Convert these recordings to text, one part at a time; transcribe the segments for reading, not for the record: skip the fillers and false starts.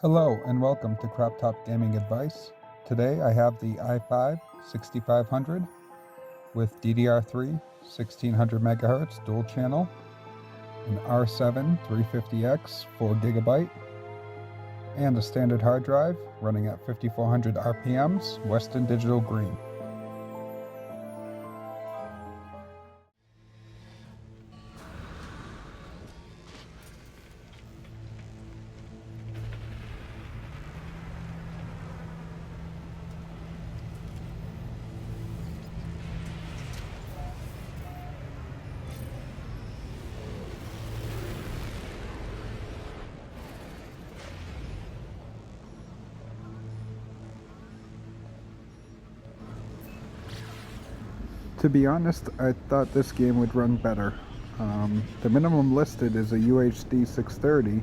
Hello and welcome to Crop Top Gaming Advice. Today I have the i5 6500 with DDR3 1600 MHz dual channel, an R7 350X 4GB, and a standard hard drive running at 5400 RPMs Western Digital Green. To be honest, I thought this game would run better. The minimum listed is a UHD 630,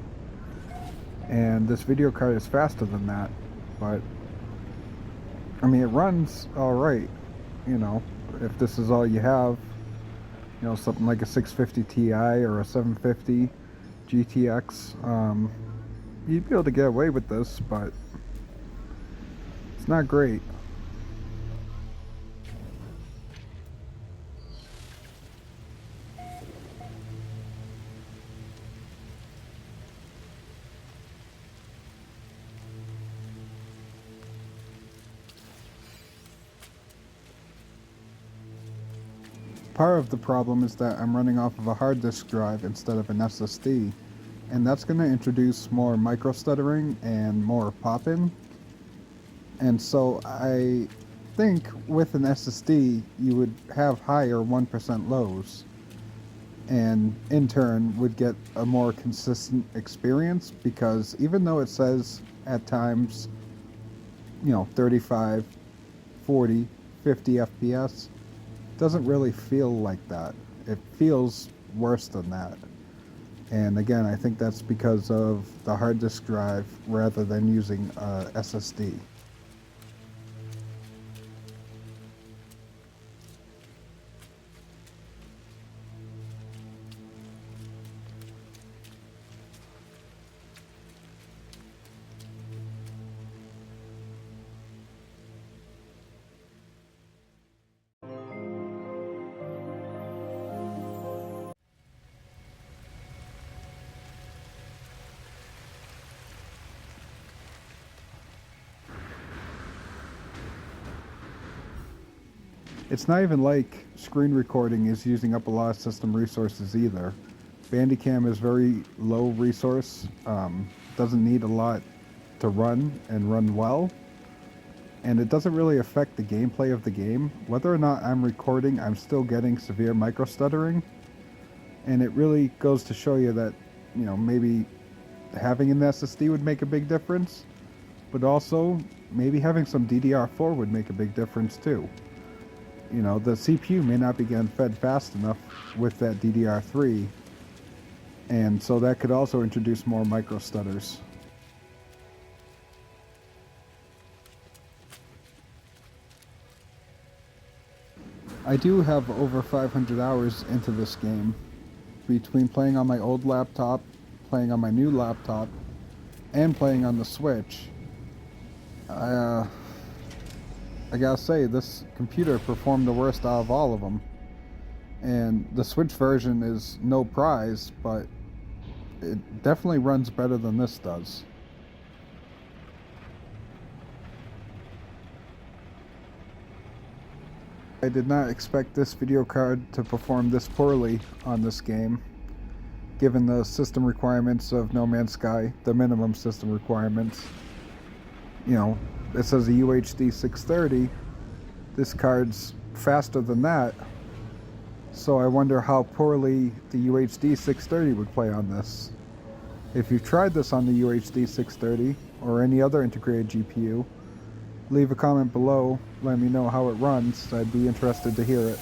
and this video card is faster than that, but I mean, it runs alright, if this is all you have, something like a 650 Ti or a 750 GTX, you'd be able to get away with this, but it's not great. Part of the problem is that I'm running off of a hard disk drive instead of an SSD, and that's going to introduce more micro stuttering and more pop-in. And so I think with an SSD you would have higher 1% lows, and in turn would get a more consistent experience, because even though it says at times 35, 40, 50 FPS, doesn't really feel like that. It feels worse than that. And again, I think that's because of the hard disk drive rather than using a SSD. It's not even like screen recording is using up a lot of system resources either. Bandicam is very low resource, doesn't need a lot to run and run well, and it doesn't really affect the gameplay of the game. Whether or not I'm recording, I'm still getting severe micro stuttering, and it really goes to show you that maybe having an SSD would make a big difference, but also maybe having some DDR4 would make a big difference too. The CPU may not be getting fed fast enough with that DDR3, and so that could also introduce more micro stutters. I do have over 500 hours into this game, between playing on my old laptop, playing on my new laptop, and playing on the Switch. I gotta say, this computer performed the worst out of all of them. And the Switch version is no prize, but it definitely runs better than this does. I did not expect this video card to perform this poorly on this game, given the system requirements of No Man's Sky, the minimum system requirements. It says a UHD 630. This card's faster than that, so I wonder how poorly the UHD 630 would play on this. If you've tried this on the UHD 630 or any other integrated GPU, leave a comment below, let me know how it runs. I'd be interested to hear it.